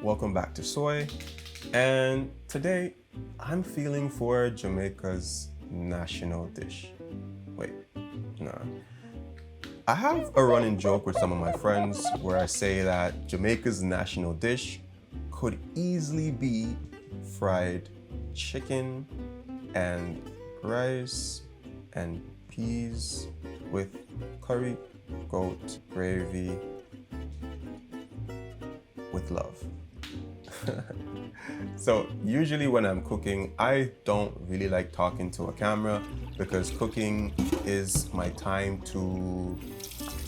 Welcome back to Soai, and today I'm feeling for Jamaica's national dish. Wait, no. I have a running joke with some of my friends where I say that Jamaica's national dish could easily be fried chicken and rice and peas with curry, goat, gravy, with love. So usually when I'm cooking, I don't really like talking to a camera because cooking is my time to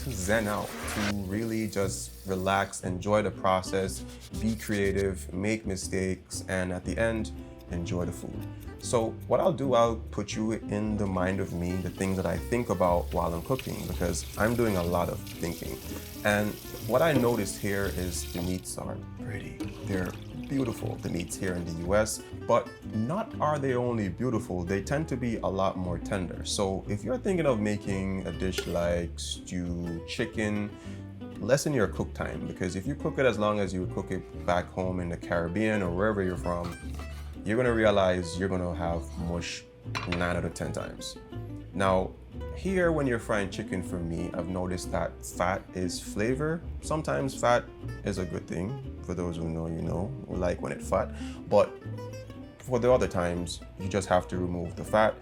zen out, to really just relax, enjoy the process, be creative, make mistakes, and at the end, enjoy the food. So what I'll do, I'll put you in the mind of me, the things that I think about while I'm cooking, because I'm doing a lot of thinking. And what I noticed here is the meats are pretty. They're beautiful, the meats here in the US, but not are they only beautiful, they tend to be a lot more tender. So if you're thinking of making a dish like stew chicken, lessen your cook time, because if you cook it as long as you would cook it back home in the Caribbean or wherever you're from, you're gonna realize you're gonna have mush 9 out of 10 times. Now, here when you're frying chicken, for me, I've noticed that fat is flavor. Sometimes fat is a good thing. For those who know, you know, we like when it's fat. But for the other times, you just have to remove the fat.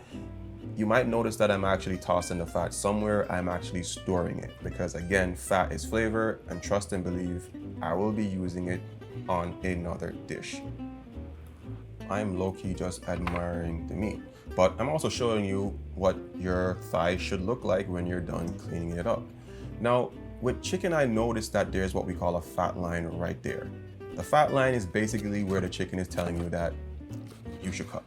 You might notice that I'm actually tossing the fat somewhere. I'm actually storing it because, again, fat is flavor, and trust and believe, I will be using it on another dish. I'm low-key just admiring the meat, but I'm also showing you what your thigh should look like when you're done cleaning it up. Now, with chicken, I noticed that there's what we call a fat line right there. The fat line is basically where the chicken is telling you that you should cut.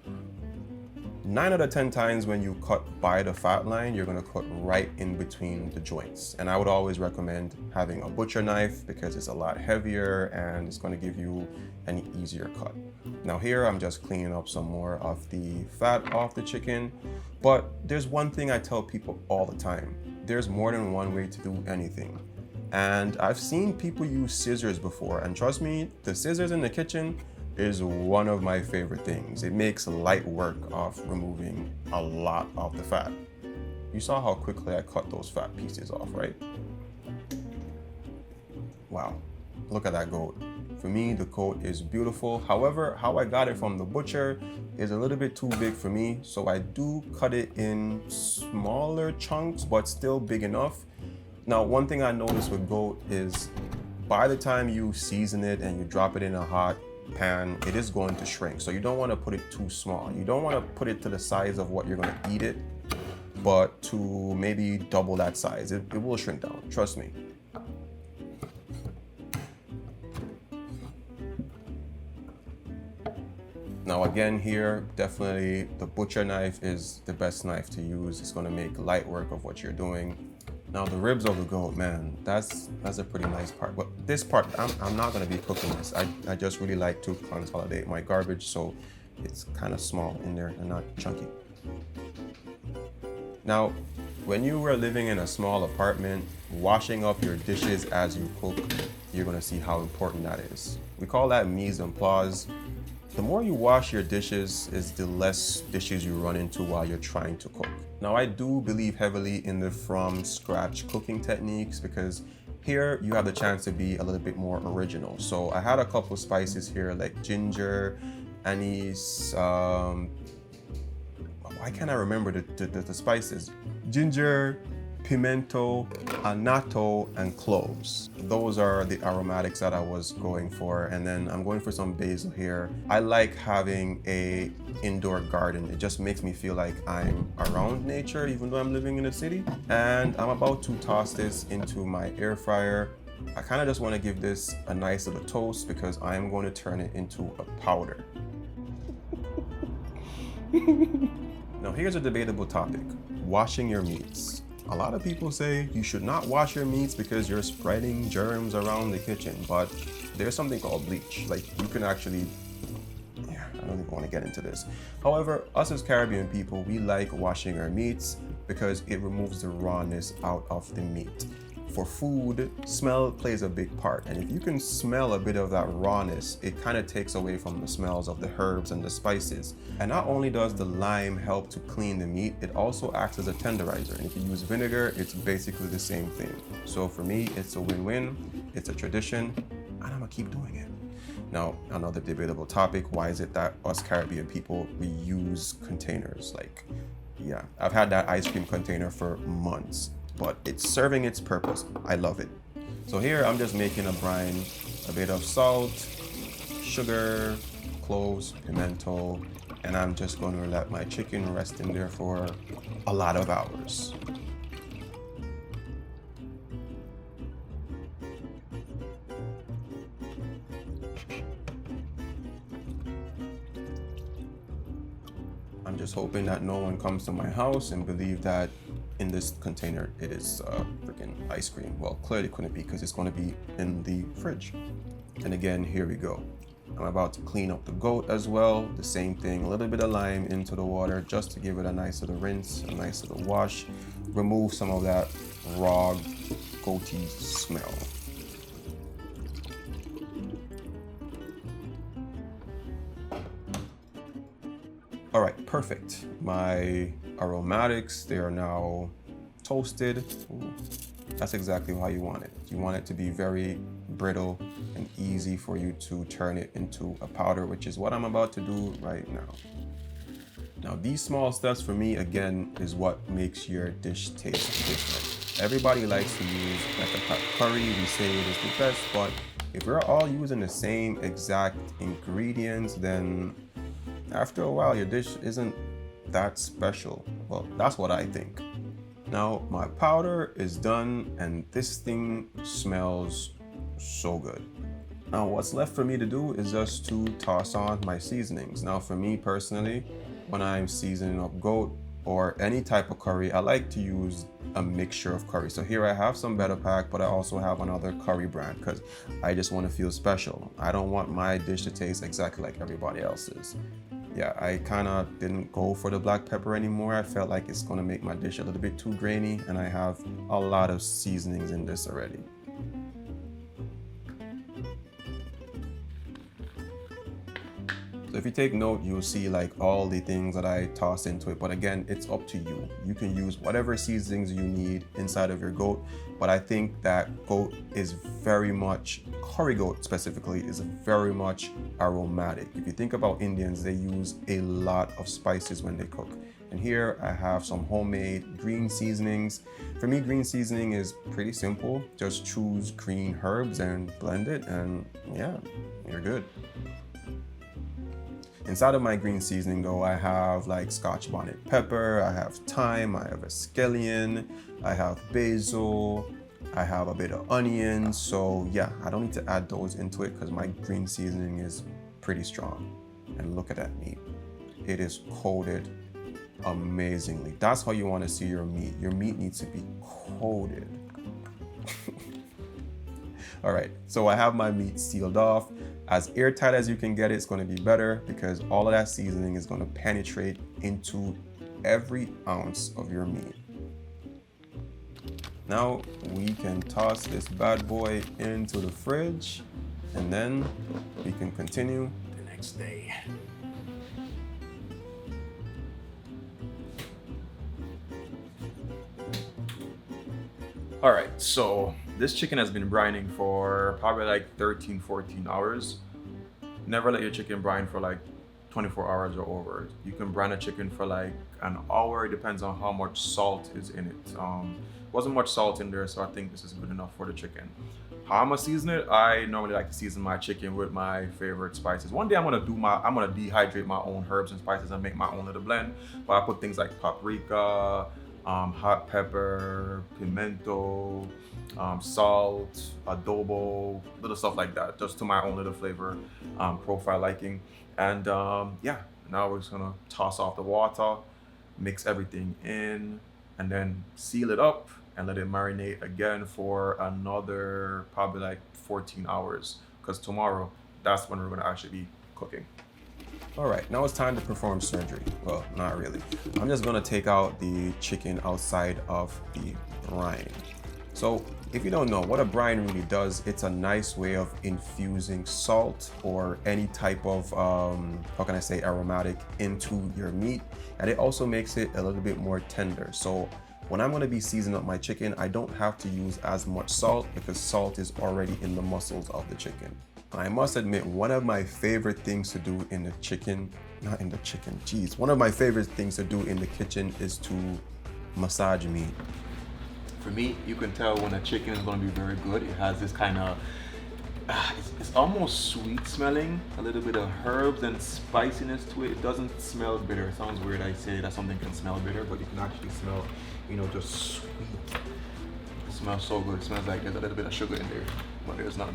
9 out of 10 times when you cut by the fat line, you're gonna cut right in between the joints. And I would always recommend having a butcher knife because it's a lot heavier and it's gonna give you an easier cut. Now here, I'm just cleaning up some more of the fat off the chicken. But there's one thing I tell people all the time. There's more than one way to do anything. And I've seen people use scissors before, and trust me, the scissors in the kitchen is one of my favorite things. It makes light work of removing a lot of the fat. You saw how quickly I cut those fat pieces off, right? Wow, look at that goat. For me, the goat is beautiful. However, how I got it from the butcher is a little bit too big for me, so I do cut it in smaller chunks, but still big enough. Now, one thing I noticed with goat is by the time you season it and you drop it in a hot pan, it is going to shrink. So you don't want to put it too small. You don't want to put it to the size of what you're going to eat it, but to maybe double that size. It will shrink down, trust me. Now again here, definitely the butcher knife is the best knife to use. It's going to make light work of what you're doing. Now the ribs of the goat, man, that's a pretty nice part. But this part, I'm not gonna be cooking this. I just really like to consolidate my garbage, so it's kind of small in there and not chunky. Now, when you were living in a small apartment, washing up your dishes as you cook, you're gonna see how important that is. We call that mise en place. The more you wash your dishes is the less dishes you run into while you're trying to cook. Now, I do believe heavily in the from scratch cooking techniques because here you have the chance to be a little bit more original. So I had a couple spices here like ginger, anise, why can't I remember the spices? Ginger, pimento, annatto, and cloves. Those are the aromatics that I was going for. And then I'm going for some basil here. I like having a indoor garden. It just makes me feel like I'm around nature, even though I'm living in a city. And I'm about to toss this into my air fryer. I kind of just want to give this a nice little toast because I'm going to turn it into a powder. Now here's a debatable topic, washing your meats. A lot of people say you should not wash your meats because you're spreading germs around the kitchen, but there's something called bleach. Like you can actually, I don't even want to get into this. However, us as Caribbean people, we like washing our meats because it removes the rawness out of the meat. for food, smell plays a big part. And if you can smell a bit of that rawness, it kind of takes away from the smells of the herbs and the spices. And not only does the lime help to clean the meat, it also acts as a tenderizer. And if you use vinegar, it's basically the same thing. So for me, it's a win-win, it's a tradition, and I'm gonna keep doing it. Now, another debatable topic, why is it that us Caribbean people, we use containers? Like, yeah, I've had that ice cream container for months, but it's serving its purpose. I love it. So here I'm just making a brine, a bit of salt, sugar, cloves, pimento, and I'm just going to let my chicken rest in there for a lot of hours. I'm just hoping that no one comes to my house and believe that in this container it is freaking ice cream. Well, clearly couldn't be because it's going to be in the fridge. And again, here we go. I'm about to clean up the goat as well. The same thing, a little bit of lime into the water just to give it a nice little rinse, a nice little wash. Remove some of that raw goaty smell. All right, perfect. My aromatics, they are now toasted. Ooh, that's exactly how you want it. You want it to be very brittle and easy for you to turn it into a powder, which is what I'm about to do right now. Now, these small steps for me, again, is what makes your dish taste different. Everybody likes to use like a curry. We say it is the best, but if we're all using the same exact ingredients, then after a while, your dish isn't that special. Well, that's what I think. Now, my powder is done, and this thing smells so good. Now, what's left for me to do is just to toss on my seasonings. Now, for me personally, when I'm seasoning up goat or any type of curry, I like to use a mixture of curry. So here I have some Better Pack, but I also have another curry brand because I just want to feel special. I don't want my dish to taste exactly like everybody else's. Yeah, I kind of didn't go for the black pepper anymore. I felt like it's gonna make my dish a little bit too grainy, and I have a lot of seasonings in this already. So if you take note, you'll see like all the things that I toss into it. But again, it's up to you. You can use whatever seasonings you need inside of your goat. But I think that goat is very much, curry goat specifically, is very much aromatic. If you think about Indians, they use a lot of spices when they cook. And here I have some homemade green seasonings. For me, green seasoning is pretty simple. Just choose green herbs and blend it, and yeah, you're good. Inside of my green seasoning though, I have like Scotch bonnet pepper, I have thyme, I have scallion, I have basil, I have a bit of onion. So yeah, I don't need to add those into it because my green seasoning is pretty strong. And look at that meat. It is coated amazingly. That's how you want to see your meat. Your meat needs to be coated. All right, so I have my meat sealed off. As airtight as you can get it, it's going to be better because all of that seasoning is going to penetrate into every ounce of your meat. Now we can toss this bad boy into the fridge, and then we can continue the next day. All right, so this chicken has been brining for probably like 13, 14 hours. Never let your chicken brine for like 24 hours or over. You can brine a chicken for like an hour. It depends on how much salt is in it. Wasn't much salt in there, so I think this is good enough for the chicken. How I'm gonna season it? I normally like to season my chicken with my favorite spices. One day I'm gonna dehydrate my own herbs and spices and make my own little blend. But I put things like paprika, hot pepper, pimento, salt, adobo, little stuff like that, just to my own little flavor profile liking. And yeah, now we're just gonna toss off the water, mix everything in, and then seal it up and let it marinate again for another probably like 14 hours, because tomorrow, that's when we're gonna actually be cooking. All right, now it's time to perform surgery. Well, not really. I'm just gonna take out the chicken outside of the brine. So If you don't know what a brine really does, it's a nice way of infusing salt or any type of, how can I say, aromatic into your meat. And it also makes it a little bit more tender. So when I'm gonna be seasoning up my chicken, I don't have to use as much salt because salt is already in the muscles of the chicken. I must admit, one of my favorite things to do in the chicken, not in the chicken, geez. One of my favorite things to do in the kitchen is to massage meat. For me, you can tell when a chicken is going to be very good. It has this kind of, it's almost sweet smelling, a little bit of herbs and spiciness to it. It doesn't smell bitter. It sounds weird I say that something can smell bitter, but you can actually smell, you know, just sweet. It smells so good. It smells like there's a little bit of sugar in there, but there's none.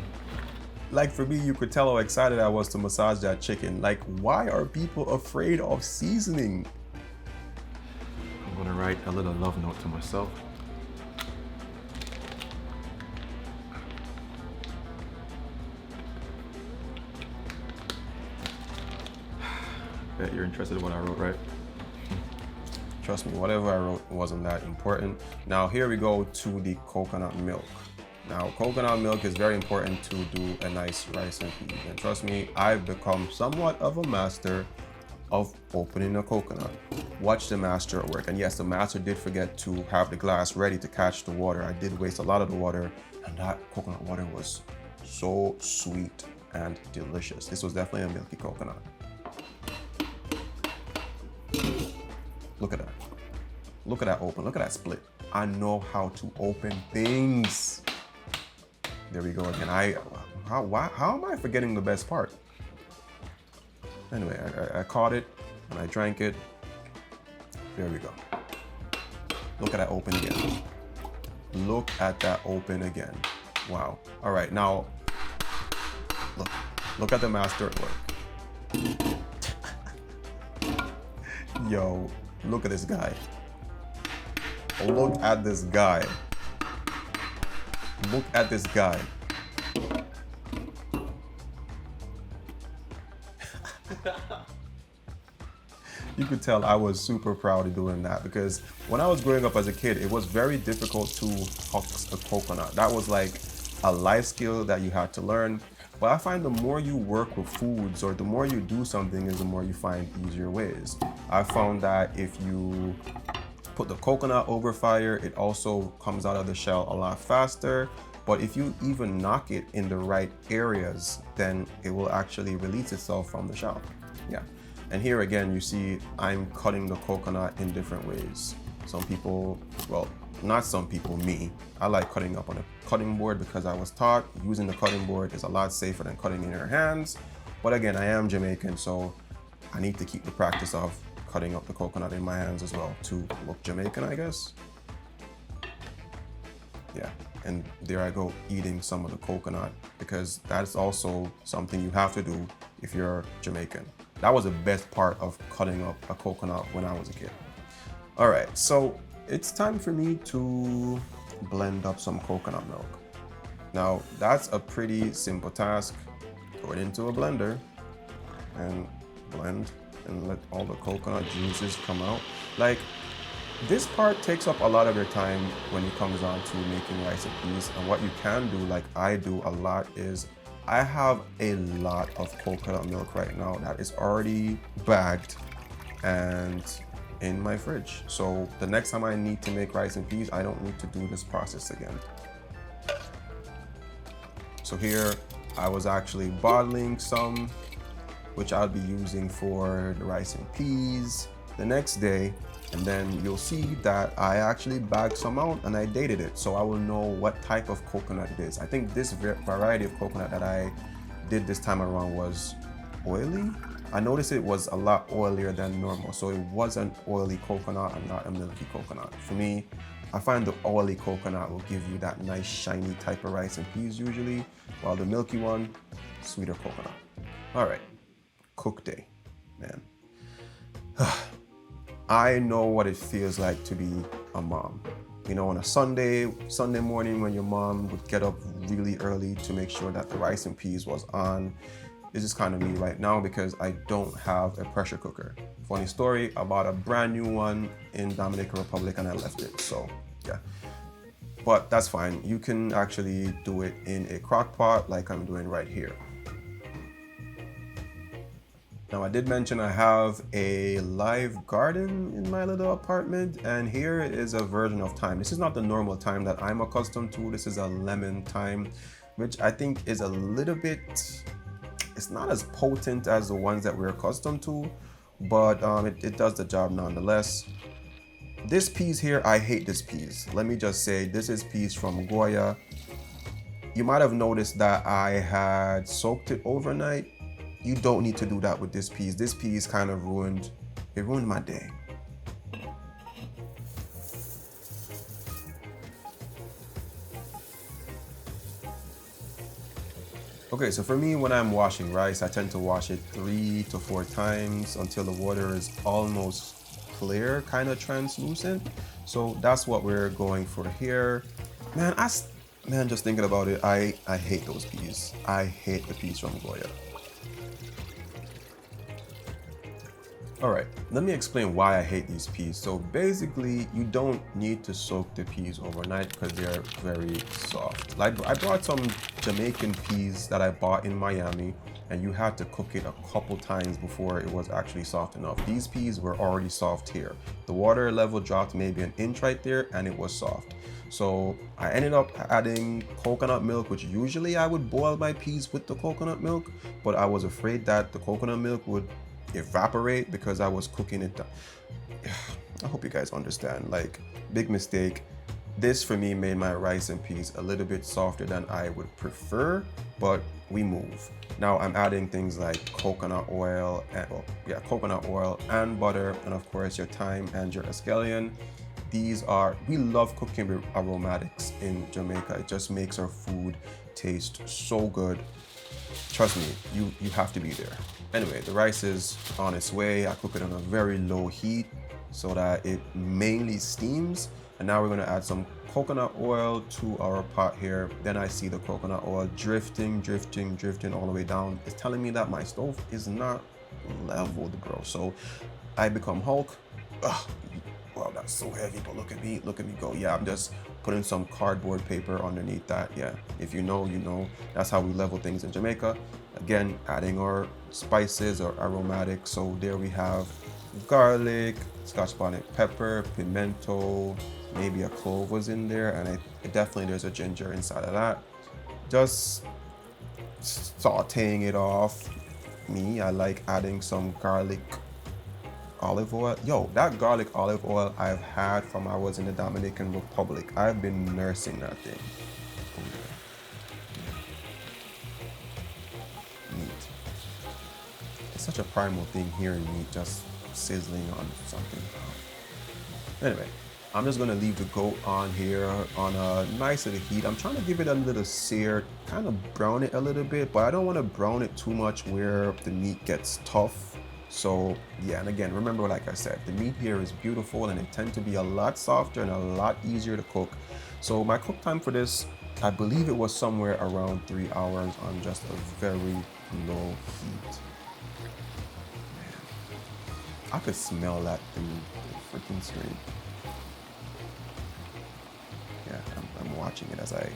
Like for me, you could tell how excited I was to massage that chicken. Like, why are people afraid of seasoning? I'm going to write a little love note to myself. Bet you're interested in what I wrote, right? Trust me, whatever I wrote wasn't that important. Now here we go to the coconut milk. Now coconut milk is very important to do a nice rice and peas. And trust me, I've become somewhat of a master of opening a coconut. Watch the master at work. And yes, the master did forget to have the glass ready to catch the water. I did waste a lot of the water, and that coconut water was so sweet and delicious. This was definitely a milky coconut. Look at that. Look at that open. Look at that split. I know how to open things. There we go again. How am I forgetting the best part? Anyway, I caught it and I drank it. There we go. Look at that open again. Look at that open again. Wow. All right, now look at the master at work. Yo, look at this guy. Look at this guy. Look at this guy. You could tell I was super proud of doing that because when I was growing up as a kid, it was very difficult to husk a coconut. That was like a life skill that you had to learn. But I find the more you work with foods or the more you do something is the more you find easier ways. I found that if you put the coconut over fire, it also comes out of the shell a lot faster. But if you even knock it in the right areas, then it will actually release itself from the shell. Yeah. And here again, you see I'm cutting the coconut in different ways. Some people, well, not some people, me. I like cutting up on a cutting board because I was taught using the cutting board is a lot safer than cutting in your hands. But again, I am Jamaican, so I need to keep the practice of cutting up the coconut in my hands as well to look Jamaican, I guess. Yeah, and there I go eating some of the coconut because that's also something you have to do if you're Jamaican. That was the best part of cutting up a coconut when I was a kid. All right, so it's time for me to blend up some coconut milk. Now, that's a pretty simple task. Throw it into a blender and blend and let all the coconut juices come out. Like, this part takes up a lot of your time when it comes on to making rice and peas. And what you can do, like I do a lot, is I have a lot of coconut milk right now that is already bagged and in my fridge. So the next time I need to make rice and peas, I don't need to do this process again. So here I was actually bottling some, which I'll be using for the rice and peas the next day. And then you'll see that I actually bagged some out and I dated it. So I will know what type of coconut it is. I think this variety of coconut that I did this time around was oily. I noticed it was a lot oilier than normal. So it was an oily coconut and not a milky coconut. For me, I find the oily coconut will give you that nice shiny type of rice and peas usually, while the milky one, sweeter coconut. All right, cook day, man. I know what it feels like to be a mom. You know, on a Sunday morning when your mom would get up really early to make sure that the rice and peas was on. This is kind of me right now because I don't have a pressure cooker. Funny story, I bought a brand new one in Dominican Republic and I left it, so yeah. but that's fine. You can actually do it in a crock pot like I'm doing right here. Now, I did mention I have a live garden in my little apartment, and here is a version of thyme. This is not the normal thyme that I'm accustomed to. This is a lemon thyme, which I think is a little bit, it's not as potent as the ones that we're accustomed to, but it does the job nonetheless. This peas here, I hate this peas. Let me just say, this is peas from Goya. You might have noticed that I had soaked it overnight. You don't need to do that with this peas. This peas kind of ruined my day. Okay, so for me, when I'm washing rice, I tend to wash it 3 to 4 times until the water is almost clear, kind of translucent. So that's what we're going for here. Man, just thinking about it, I hate those peas. I hate the peas from Goya. All right, let me explain why I hate these peas. So basically, you don't need to soak the peas overnight because they're very soft. Like, I brought some Jamaican peas that I bought in Miami, and you had to cook it a couple times before it was actually soft enough. These peas were already soft here. The water level dropped maybe an inch right there, and it was soft. So I ended up adding coconut milk, which usually I would boil my peas with the coconut milk, but I was afraid that the coconut milk would evaporate because I was cooking it down. I hope you guys understand, like, big mistake. This for me made my rice and peas a little bit softer than I would prefer, but we move. Now I'm adding things like coconut oil and coconut oil and butter, and of course your thyme and your escallion. We love cooking with aromatics in Jamaica. It just makes our food taste so good. Trust me, you have to be there. Anyway, the rice is on its way. I cook it on a very low heat so that it mainly steams. And now we're gonna add some coconut oil to our pot here. Then I see the coconut oil drifting all the way down. It's telling me that my stove is not leveled, bro. So I become Hulk. Ugh. Wow, that's so heavy, but look at me go. Yeah, I'm just putting some cardboard paper underneath that. Yeah, if you know, you know. That's how we level things in Jamaica. Again, adding our spices or aromatics. So there we have garlic, Scotch bonnet pepper, pimento, maybe a clove was in there, and definitely there's a ginger inside of that. Just sauteing it off. I like adding some garlic olive oil. Yo, that garlic olive oil I've had from I was in the Dominican Republic. I've been nursing that thing. Meat. It's such a primal thing hearing meat just sizzling on something. Anyway, I'm just gonna leave the goat on here on a nice little heat. I'm trying to give it a little sear, kind of brown it a little bit, but I don't want to brown it too much where the meat gets tough. So yeah, and again, remember, like I said, the meat here is beautiful and it tends to be a lot softer and a lot easier to cook. So my cook time for this, I believe it was somewhere around 3 hours on just a very low heat. Man, I could smell that through the freaking screen. Yeah, I'm watching it as I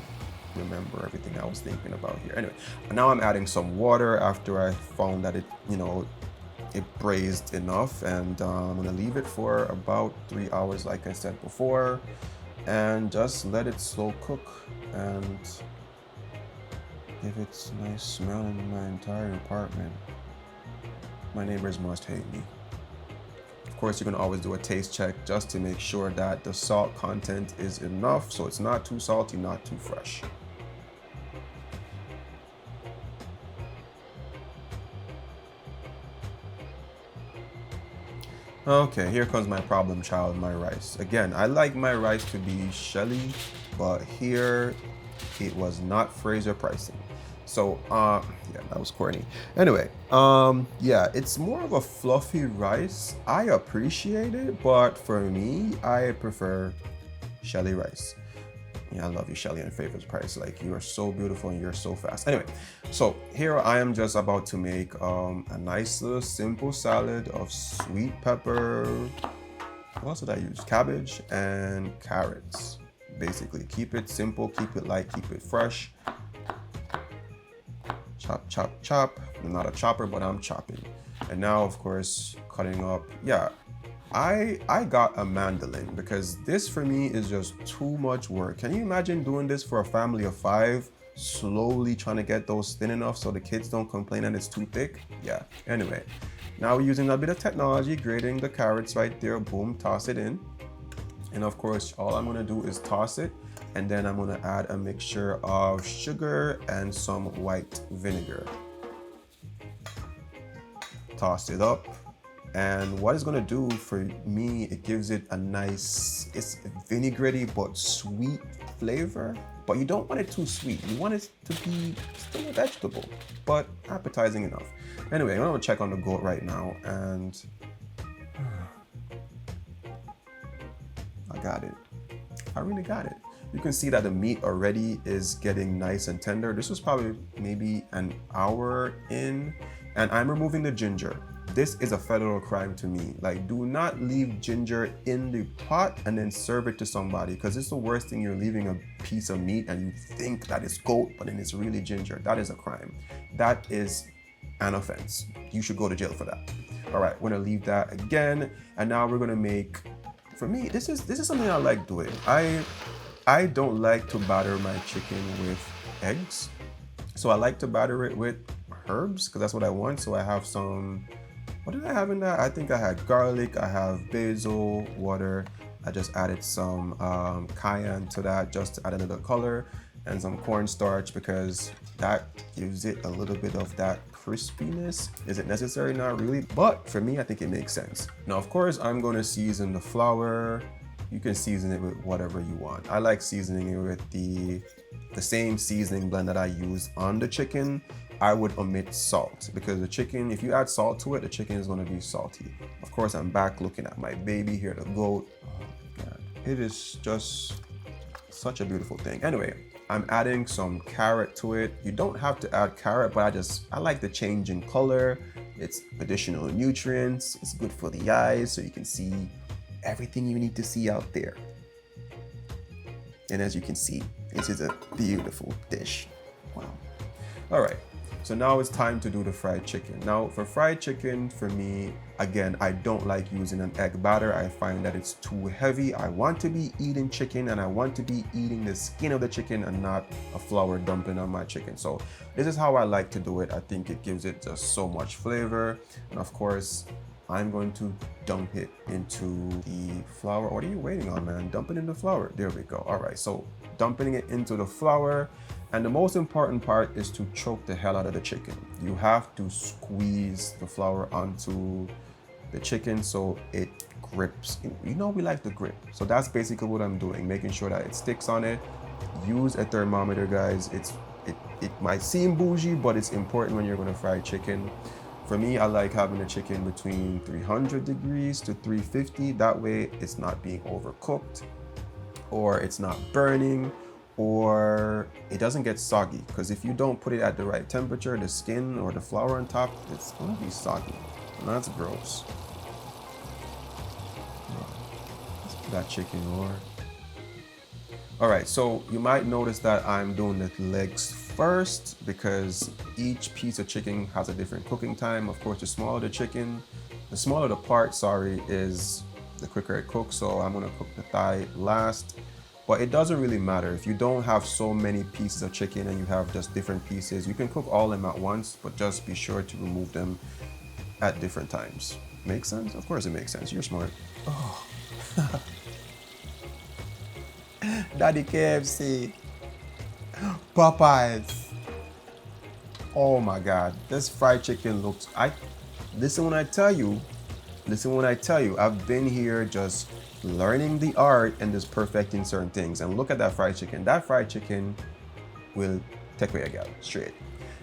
remember everything I was thinking about here. Anyway, now I'm adding some water after I found that it braised enough, and I'm gonna leave it for about 3 hours like I said before, and just let it slow cook and give it a nice smell in my entire apartment. My neighbors must hate me. Of course, you can always do a taste check just to make sure that the salt content is enough, so it's not too salty, not too fresh. Okay, here comes my problem child, my rice. Again, I like my rice to be shelly, but here it was not Fraser pricing. So, yeah, that was corny. Anyway, yeah, it's more of a fluffy rice. I appreciate it, but for me, I prefer shelly rice. Yeah, I love you, Shelly, and Favor's Price. Like, you are so beautiful and you're so fast. Anyway, so here I am just about to make a nice little simple salad of sweet pepper. What else did I use? Cabbage and carrots. basically. Keep it simple, keep it light, keep it fresh. Chop, chop, chop. I'm not a chopper, but I'm chopping. And now, of course, cutting up. Yeah, I got a mandolin because this for me is just too much work. Can you imagine doing this for a family of 5? Slowly trying to get those thin enough so the kids don't complain and it's too thick. Yeah, anyway. Now we're using a bit of technology, grating the carrots right there. Boom, toss it in. And of course, all I'm gonna do is toss it. And then I'm gonna add a mixture of sugar and some white vinegar. Toss it up. And what it's gonna do for me, it gives it a nice, it's vinaigrette but sweet flavor. But you don't want it too sweet. You want it to be still a vegetable, but appetizing enough. Anyway, I'm gonna check on the goat right now, and I got it. I really got it. You can see that the meat already is getting nice and tender. This was probably maybe an hour in, and I'm removing the ginger. This is a federal crime to me. Like, do not leave ginger in the pot and then serve it to somebody, because it's the worst thing. You're leaving a piece of meat and you think that it's goat, but then it's really ginger. That is a crime. That is an offense. You should go to jail for that. All right, we're gonna leave that again, and now we're gonna make. For me, this is something I like doing. I don't like to batter my chicken with eggs, so I like to batter it with herbs because that's what I want. So I have some. What did I have in that? I think I had garlic, I have basil, water. I just added some cayenne to that just to add another color, and some cornstarch because that gives it a little bit of that crispiness. Is it necessary? Not really, but for me, I think it makes sense. Now, of course, I'm going to season the flour. You can season it with whatever you want. I like seasoning it with the same seasoning blend that I use on the chicken. I would omit salt because the chicken, if you add salt to it, the chicken is going to be salty. Of course, I'm back looking at my baby here, the goat. Oh, God. It is just such a beautiful thing. Anyway, I'm adding some carrot to it. You don't have to add carrot, but I like the change in color. It's additional nutrients. It's good for the eyes so you can see everything you need to see out there. And as you can see, this is a beautiful dish. Wow. All right. So now it's time to do the fried chicken. Now for fried chicken, for me, again, I don't like using an egg batter. I find that it's too heavy. I want to be eating chicken and I want to be eating the skin of the chicken and not a flour dumpling on my chicken. So this is how I like to do it. I think it gives it just so much flavor. And of course, I'm going to dump it into the flour. What are you waiting on, man? Dump it in the flour. There we go. All right, so dumping it into the flour. And the most important part is to choke the hell out of the chicken. You have to squeeze the flour onto the chicken so it grips. You know we like the grip. So that's basically what I'm doing, making sure that it sticks on it. Use a thermometer, guys. It might seem bougie, but it's important when you're gonna fry chicken. For me, I like having the chicken between 300 degrees to 350. That way it's not being overcooked or it's not burning, or it doesn't get soggy, because if you don't put it at the right temperature, the skin or the flour on top, it's gonna be soggy. And that's gross. Let's put that chicken over. All right, so you might notice that I'm doing the legs first because each piece of chicken has a different cooking time. Of course, the smaller the chicken, the smaller the part, is the quicker it cooks. So I'm gonna cook the thigh last. But it doesn't really matter. If you don't have so many pieces of chicken and you have just different pieces, you can cook all of them at once, but just be sure to remove them at different times. Make sense? Of course it makes sense. You're smart. Oh. Daddy KFC. Popeyes. Oh my God. This fried chicken looks... Listen when I tell you, I've been here just learning the art and just perfecting certain things. And look at that fried chicken. That fried chicken will take away a gal straight.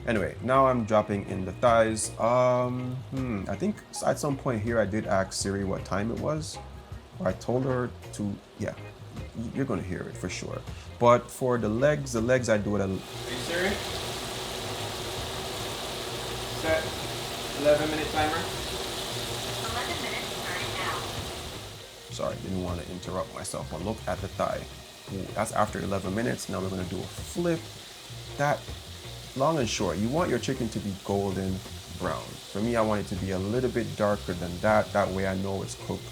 Anyway, now I'm dropping in the thighs. I think at some point here I did ask Siri what time it was. Or I told her to, yeah, you're gonna hear it for sure. But for the legs I do it a... Hey Siri? Set 11-minute timer. Sorry, didn't want to interrupt myself, but look at the thigh. Ooh, that's after 11 minutes. Now we're gonna do a flip. That, long and short, you want your chicken to be golden brown. For me, I want it to be a little bit darker than that. That way I know it's cooked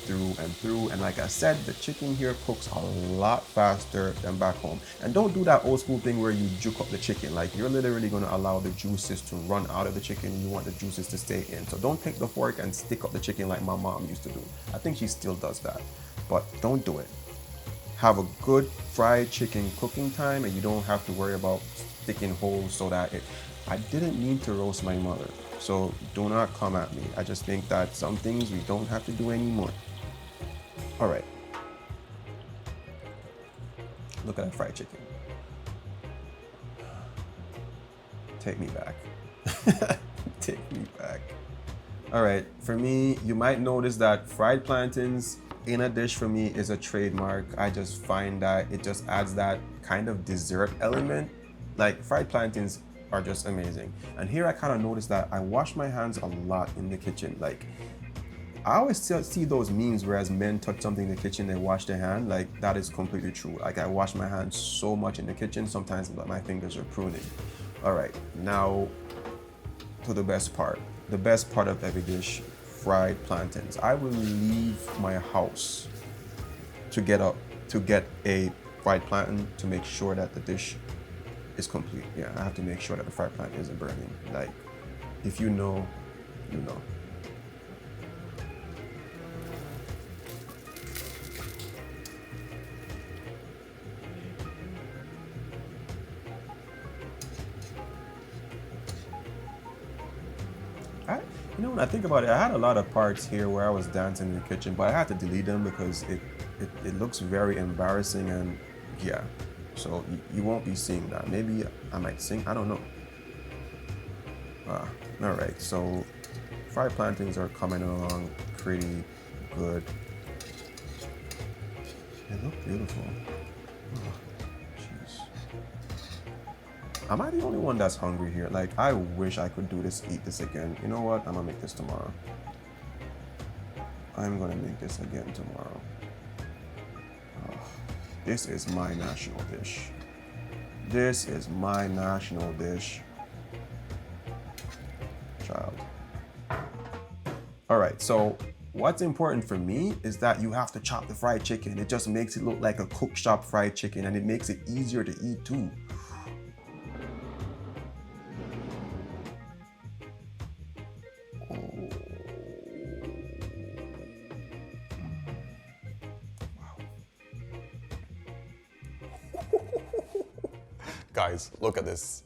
through and through. And like I said, the chicken here cooks a lot faster than back home. And don't do that old school thing where you juke up the chicken. Like, you're literally gonna allow the juices to run out of the chicken and you want the juices to stay in. So don't take the fork and stick up the chicken like my mom used to do. I think she still does that, but don't do it. Have a good fried chicken cooking time and you don't have to worry about sticking holes so that I didn't mean to roast my mother, so do not come at me. I just think that some things we don't have to do anymore. All right. Look at that fried chicken. Take me back. Take me back. All right, for me, you might notice that fried plantains in a dish for me is a trademark. I just find that it just adds that kind of dessert element. Like, fried plantains are just amazing. And here I kind of noticed that I wash my hands a lot in the kitchen. Like, I always see those memes where as men touch something in the kitchen, they wash their hand. Like, that is completely true. Like, I wash my hands so much in the kitchen, sometimes my fingers are pruning. All right, now to the best part. The best part of every dish, fried plantains. I will leave my house to get a fried plantain to make sure that the dish is complete. Yeah, I have to make sure that the fried plantain isn't burning. Like, if you know, you know. You know, when I think about it, I had a lot of parts here where I was dancing in the kitchen, but I had to delete them because it looks very embarrassing, and yeah. So you won't be seeing that. Maybe I might sing, I don't know. All right, so fried plantains are coming along pretty good. They look beautiful. Jeez. Am I the only one that's hungry here? Like, I wish I could eat this again. You know what? I'm gonna make this tomorrow. I'm gonna make this again tomorrow. Oh, this is my national dish. This is my national dish. Child. All right, so what's important for me is that you have to chop the fried chicken. It just makes it look like a cook shop fried chicken, and it makes it easier to eat too. Guys, look at this.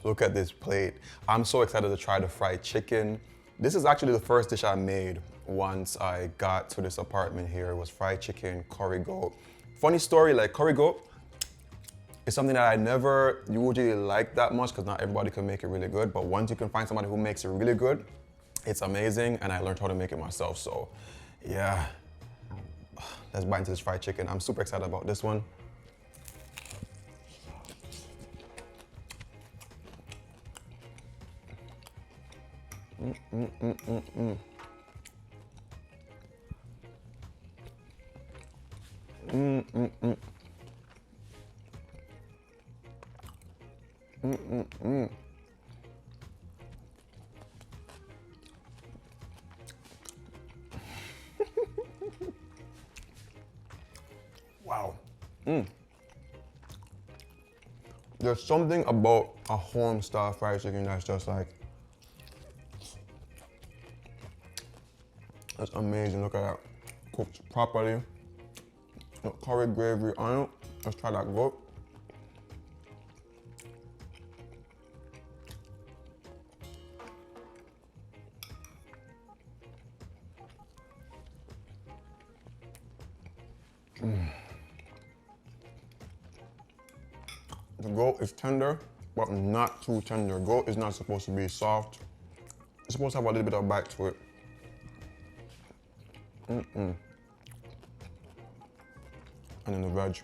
Look at this plate. I'm so excited to try the fried chicken. This is actually the first dish I made once I got to this apartment here. It was fried chicken, curry goat. Funny story, like, curry goat is something that I never usually like that much because not everybody can make it really good. But once you can find somebody who makes it really good, it's amazing. And I learned how to make it myself. So yeah, let's bite into this fried chicken. I'm super excited about this one. Wow. There's something about a home style fried chicken that's just like, that's amazing. Look at that. Cooked properly. The curry gravy on it. Let's try that goat. The goat is tender, but not too tender. Goat is not supposed to be soft. It's supposed to have a little bit of bite to it. And then the veg.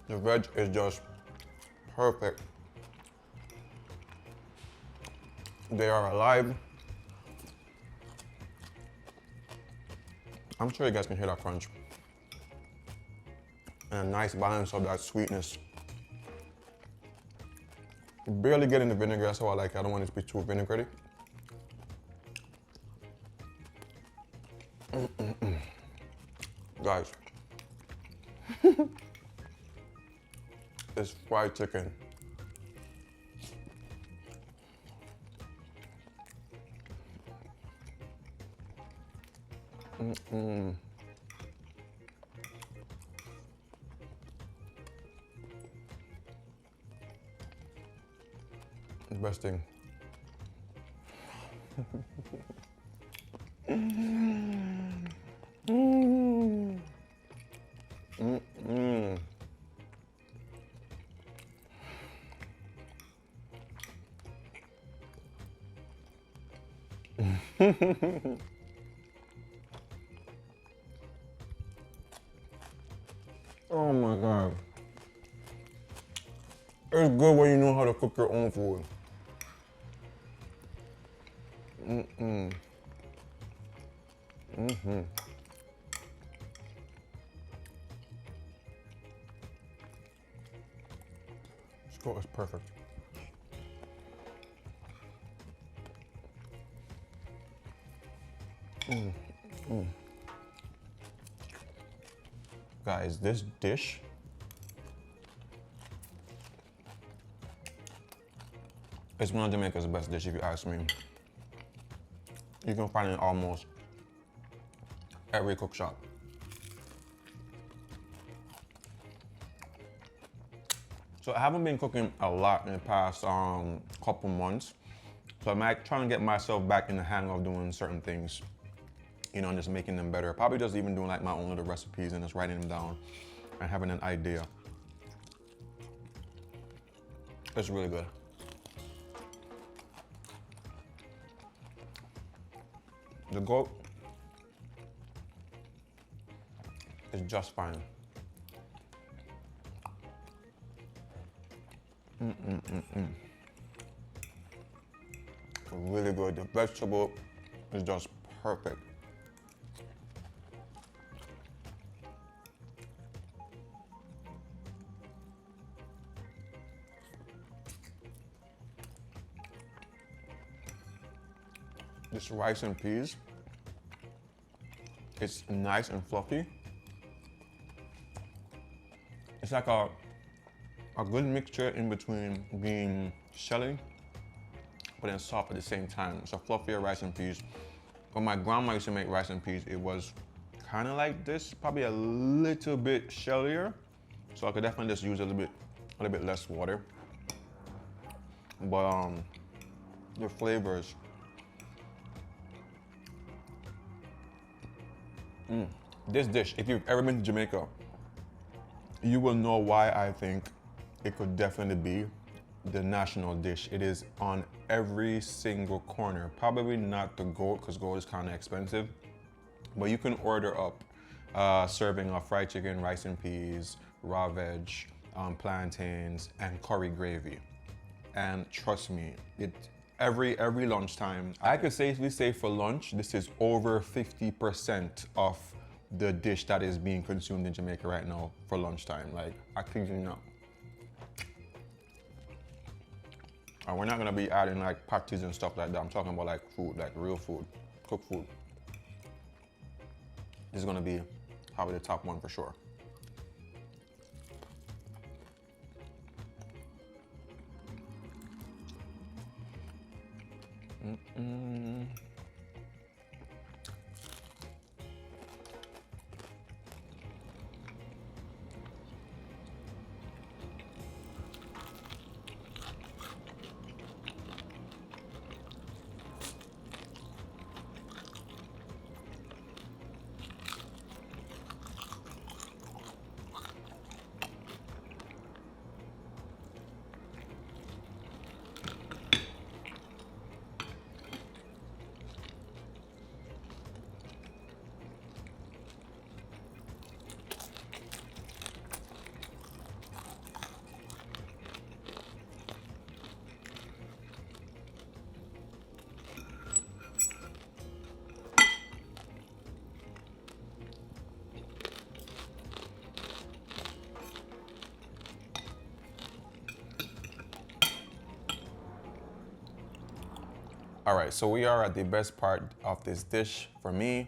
The veg is just perfect. They are alive. I'm sure you guys can hear that crunch. And a nice balance of that sweetness. Barely getting the vinegar, that's how I like it. I don't want it to be too vinaigrette. Guys, this fried chicken. The best thing. Oh my God. It's good when you know how to cook your own food. This goat is perfect. Guys, this dish is one of Jamaica's best dishes, if you ask me. You can find it in almost every cook shop. So I haven't been cooking a lot in the past couple months. So I'm like trying to get myself back in the hang of doing certain things, you know, and just making them better. Probably just even doing like my own little recipes and just writing them down and having an idea. It's really good. The goat is just fine. Really good. The vegetable is just perfect. This rice and peas, it's nice and fluffy. It's like a good mixture in between being shelly but then soft at the same time. It's a fluffier rice and peas. When my grandma used to make rice and peas, it was kind of like this, probably a little bit shellier. So I could definitely just use a little bit less water. But the flavors. This dish, if you've ever been to Jamaica, you will know why I think it could definitely be the national dish. It is on every single corner. Probably not the goat, because goat is kind of expensive, but you can order up a serving of fried chicken, rice and peas, raw veg, plantains, and curry gravy. And trust me, every lunchtime, I could safely say for lunch, this is over 50% of the dish that is being consumed in Jamaica right now for lunchtime. Like, I kid you not. And we're not gonna be adding like patties and stuff like that. I'm talking about like food, like real food, cooked food. This is gonna be probably the top one for sure. All right, so we are at the best part of this dish for me.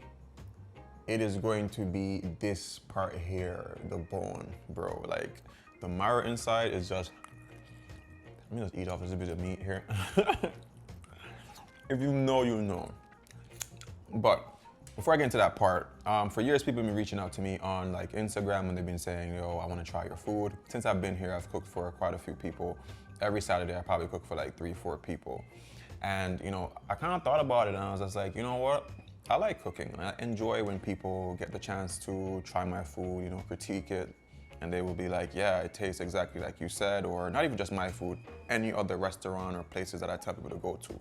It is going to be this part here, the bone, bro. Like the marrow inside is just, let me just eat off this bit of meat here. If you know, you know. But before I get into that part, for years people have been reaching out to me on like Instagram and they've been saying, yo, I want to try your food. Since I've been here, I've cooked for quite a few people. Every Saturday, I probably cook for like 3-4 people. And you know, I kind of thought about it and I was just like, you know what? I like cooking. I enjoy when people get the chance to try my food, you know, critique it, and they will be like, yeah, it tastes exactly like you said, or not even just my food, any other restaurant or places that I tell people to go to.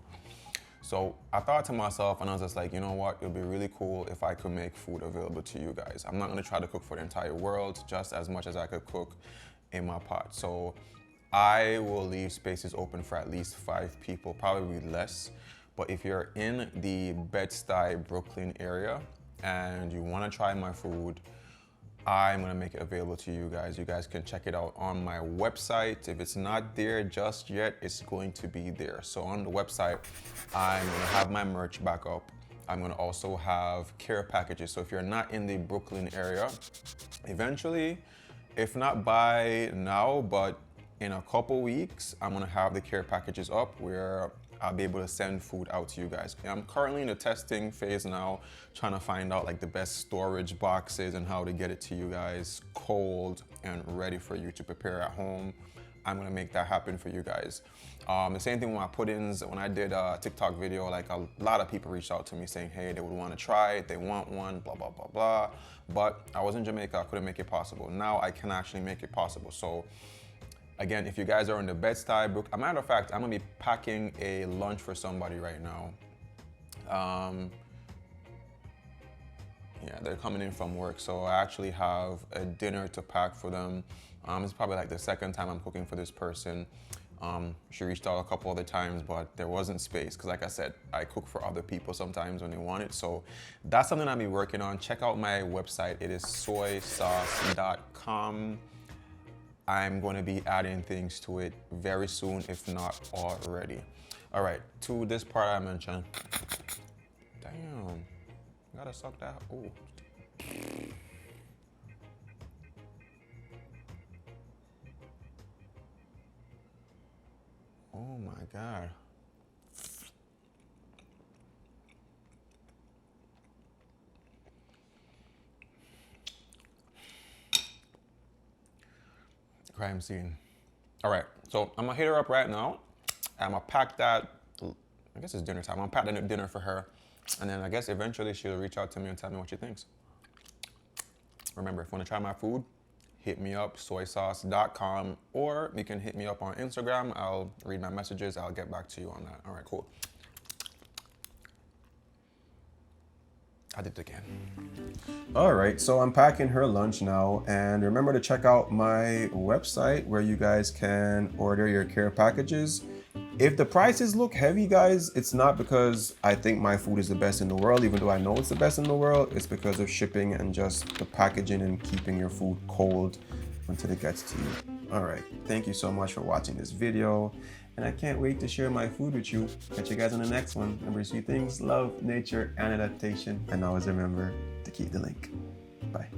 So I thought to myself, and I was just like, you know what, it'd be really cool if I could make food available to you guys. I'm not gonna try to cook for the entire world, just as much as I could cook in my pot. So I will leave spaces open for at least 5 people, probably less. But if you're in the Bed-Stuy, Brooklyn area and you wanna try my food, I'm gonna make it available to you guys. You guys can check it out on my website. If it's not there just yet, it's going to be there. So on the website, I'm gonna have my merch back up. I'm gonna also have care packages. So if you're not in the Brooklyn area, eventually, if not by now, but in a couple weeks, I'm gonna have the care packages up where I'll be able to send food out to you guys. I'm currently in the testing phase now, trying to find out like the best storage boxes and how to get it to you guys cold and ready for you to prepare at home. I'm gonna make that happen for you guys. The same thing with my puddings. When I did a TikTok video, like a lot of people reached out to me saying, hey, they would wanna try it, they want one, blah, blah, blah, blah. But I was in Jamaica, I couldn't make it possible. Now I can actually make it possible. So again, if you guys are in the Bed-Stuy, Brook, a matter of fact, I'm gonna be packing a lunch for somebody right now. Yeah, they're coming in from work, so I actually have a dinner to pack for them. It's probably like the second time I'm cooking for this person. She reached out a couple other times, but there wasn't space, because like I said, I cook for other people sometimes when they want it. So that's something I'll be working on. Check out my website, it is soysauce.com. I'm going to be adding things to it very soon, if not already. All right, to this part I mentioned. Damn, gotta suck that. Ooh. Oh my God. Crime scene. All right, so I'm gonna hit her up right now. I'm gonna pack that, I guess it's dinner time. I'm gonna pack that dinner for her. And then I guess eventually she'll reach out to me and tell me what she thinks. Remember, if you wanna try my food, hit me up, soysauce.com, or you can hit me up on Instagram. I'll read my messages, I'll get back to you on that. All right, cool. I did it again. All right, so I'm packing her lunch now, and remember to check out my website where you guys can order your care packages. If the prices look heavy, guys, it's not because I think my food is the best in the world, even though I know it's the best in the world. It's because of shipping and just the packaging and keeping your food cold until it gets to you. All right, thank you so much for watching this video, and I can't wait to share my food with you. Catch you guys on the next one. Remember, sweet things, love, nature, and adaptation, and always remember to keep the link. Bye.